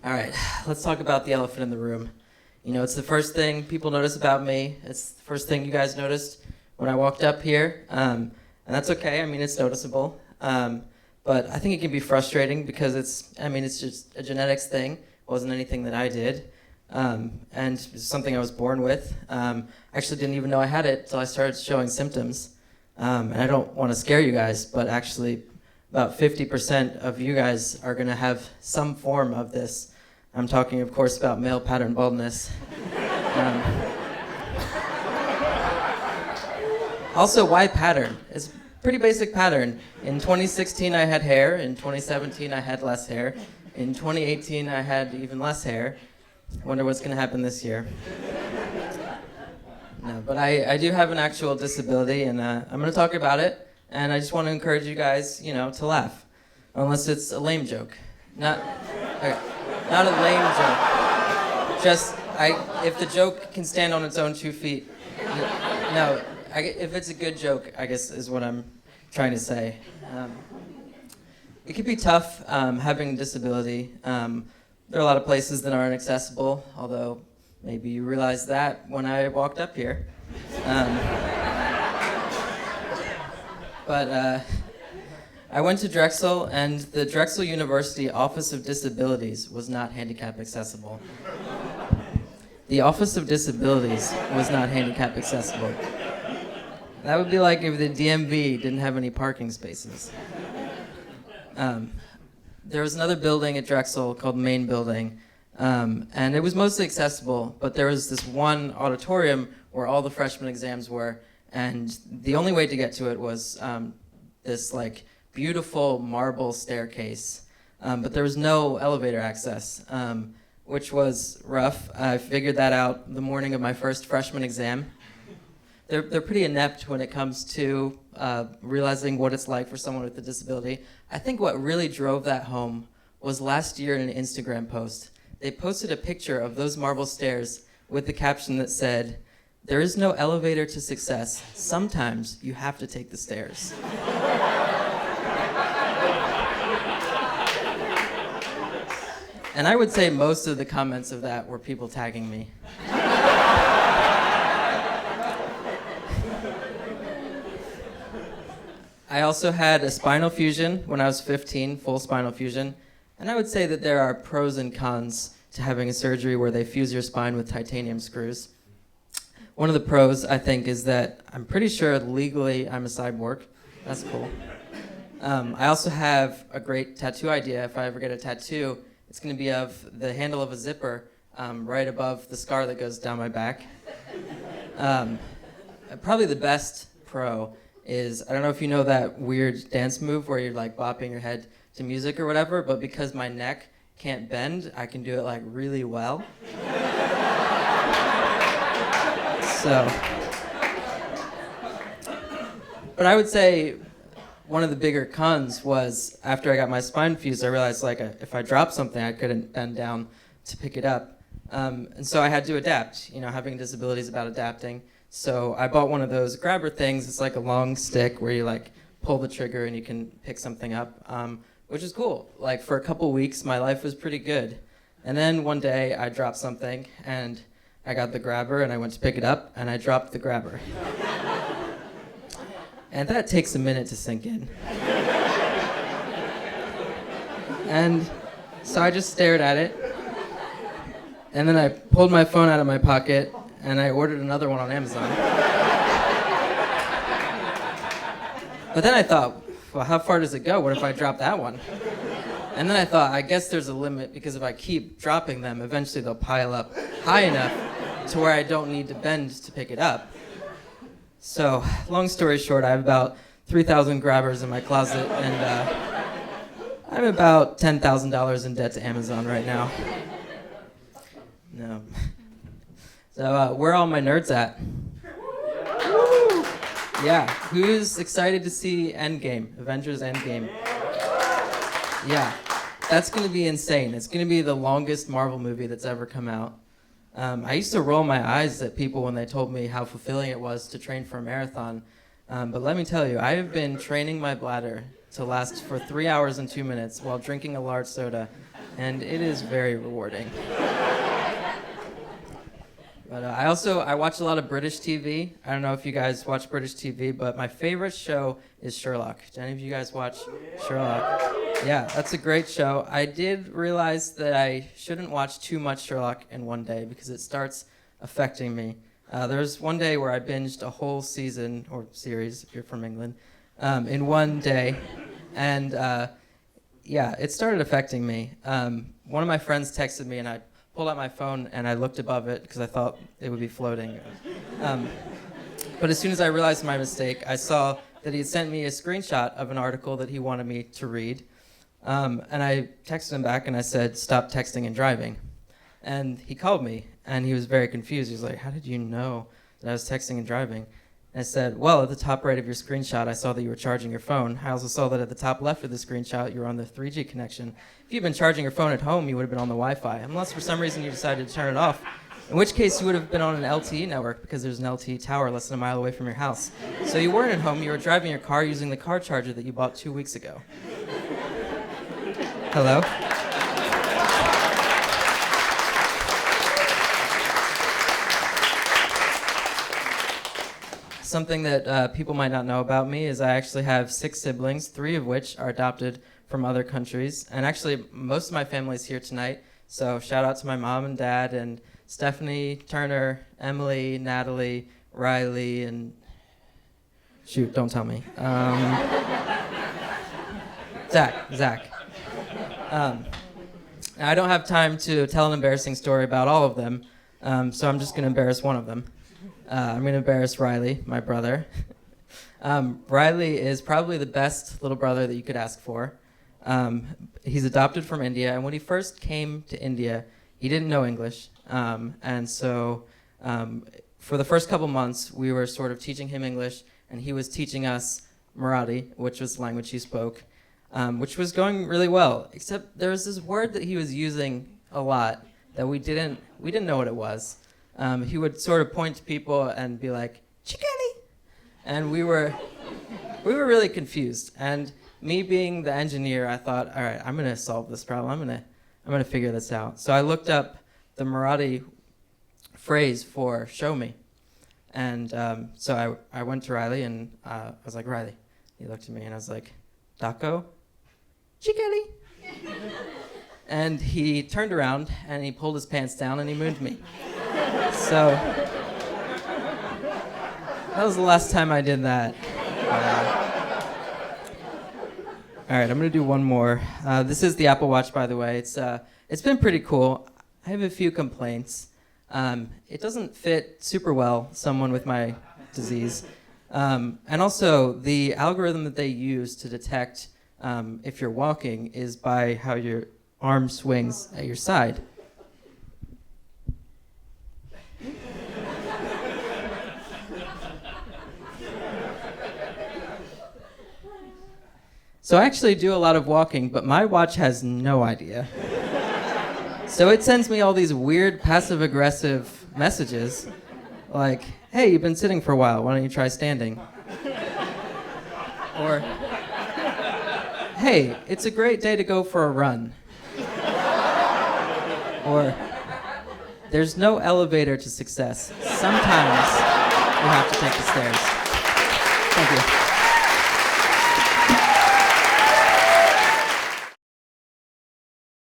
All right, let's talk about the elephant in the room. You know, it's the first thing people notice about me. It's the first thing you guys noticed when I walked up here. And that's okay. I mean, it's noticeable. But I think it can be frustrating because it's just a genetics thing. It wasn't anything that I did. And it's something I was born with. I actually didn't even know I had it until I started showing symptoms. And I don't want to scare you guys, but actually about 50% of you guys are going to have some form of this. I'm talking, of course, about male pattern baldness. Also, why pattern? It's a pretty basic pattern. In 2016, I had hair. In 2017, I had less hair. In 2018, I had even less hair. I wonder what's going to happen this year. No, but I do have an actual disability, and I'm going to talk about it. And I just want to encourage you guys, to laugh, unless it's a lame joke. Not a lame joke. Just if the joke can stand on its own 2 feet. No, if it's a good joke, I guess is what I'm trying to say. It can be tough having a disability. There are a lot of places that aren't accessible, although maybe you realized that when I walked up here. But I went to Drexel, and the Drexel University Office of Disabilities was not handicap accessible. The Office of Disabilities was not handicap accessible. That would be like if the DMV didn't have any parking spaces. There was another building at Drexel called Main Building, and it was mostly accessible, but there was this one auditorium where all the freshman exams were, and the only way to get to it was this beautiful marble staircase, but there was no elevator access, which was rough. I figured that out the morning of my first freshman exam. They're pretty inept when it comes to realizing what it's like for someone with a disability. I think what really drove that home was last year in an Instagram post. They posted a picture of those marble stairs with the caption that said, "There is no elevator to success. Sometimes you have to take the stairs." And I would say most of the comments of that were people tagging me. I also had a spinal fusion when I was 15, full spinal fusion. And I would say that there are pros and cons to having a surgery where they fuse your spine with titanium screws. One of the pros, I think, is that I'm pretty sure legally I'm a cyborg. That's cool. I also have a great tattoo idea. If I ever get a tattoo, it's going to be of the handle of a zipper right above the scar that goes down my back. Probably the best pro is, I don't know if you know that weird dance move where you're bopping your head to music or whatever, but because my neck can't bend, I can do it really well. So, but I would say one of the bigger cons was after I got my spine fused, I realized if I dropped something, I couldn't bend down to pick it up. And so I had to adapt. Having a disability is about adapting. So I bought one of those grabber things. It's like a long stick where you pull the trigger and you can pick something up, which is cool. For a couple weeks, my life was pretty good. And then one day I dropped something and I got the grabber and I went to pick it up and I dropped the grabber. And that takes a minute to sink in. And so I just stared at it. And then I pulled my phone out of my pocket and I ordered another one on Amazon. But then I thought, well, how far does it go? What if I drop that one? And then I thought, I guess there's a limit, because if I keep dropping them, eventually they'll pile up high enough to where I don't need to bend to pick it up. So, long story short, I have about 3,000 grabbers in my closet, and I'm about $10,000 in debt to Amazon right now. No. So, where are all my nerds at? Woo! Yeah, who's excited to see Endgame, Avengers Endgame? Yeah, that's going to be insane. It's going to be the longest Marvel movie that's ever come out. I used to roll my eyes at people when they told me how fulfilling it was to train for a marathon. But let me tell you, I have been training my bladder to last for 3 hours and 2 minutes while drinking a large soda and it is very rewarding. But I watch a lot of British TV. I don't know if you guys watch British TV, but my favorite show is Sherlock. Do any of you guys watch Sherlock? Yeah, that's a great show. I did realize that I shouldn't watch too much Sherlock in one day because it starts affecting me. There was one day where I binged a whole season, or series if you're from England, in one day. And yeah, it started affecting me. One of my friends texted me and I pulled out my phone and I looked above it because I thought it would be floating. But as soon as I realized my mistake, I saw that he had sent me a screenshot of an article that he wanted me to read. And I texted him back and I said, "Stop texting and driving." And he called me and he was very confused. He was like, "How did you know that I was texting and driving?" And I said, "Well, at the top right of your screenshot, I saw that you were charging your phone. I also saw that at the top left of the screenshot, you were on the 3G connection. If you'd been charging your phone at home, you would have been on the Wi-Fi, unless for some reason you decided to turn it off, in which case you would have been on an LTE network because there's an LTE tower less than a mile away from your house. So you weren't at home, you were driving your car using the car charger that you bought 2 weeks ago." Hello? Something that people might not know about me is I actually have 6 siblings, 3 of which are adopted from other countries. And actually, most of my family is here tonight. So shout out to my mom and dad and Stephanie, Turner, Emily, Natalie, Riley, and shoot, don't tell me. Zach. I don't have time to tell an embarrassing story about all of them, so I'm just going to embarrass one of them. I'm going to embarrass Riley, my brother. Riley is probably the best little brother that you could ask for. He's adopted from India, and when he first came to India, he didn't know English. And so for the first couple months, we were sort of teaching him English, and he was teaching us Marathi, which was the language he spoke, which was going really well, except there was this word that he was using a lot that we didn't know what it was. He would sort of point to people and be like, "Chikali," and we were really confused. And me being the engineer, I thought, all right, I'm gonna solve this problem. I'm gonna figure this out. So I looked up the Marathi phrase for "show me," and so I went to Riley and I was like, "Riley," he looked at me and I was like, "Dako, Chikali." And he turned around and he pulled his pants down and he mooned me. So that was the last time I did that. All right, I'm gonna do one more. This is the Apple Watch, by the way. It's been pretty cool. I have a few complaints. It doesn't fit super well someone with my disease, and also the algorithm that they use to detect if you're walking is by how your arm swings at your side. So I actually do a lot of walking, but my watch has no idea. So it sends me all these weird passive-aggressive messages, like, "Hey, you've been sitting for a while, why don't you try standing?" Or, "Hey, it's a great day to go for a run." Or, "There's no elevator to success. Sometimes you have to take the stairs." Thank you.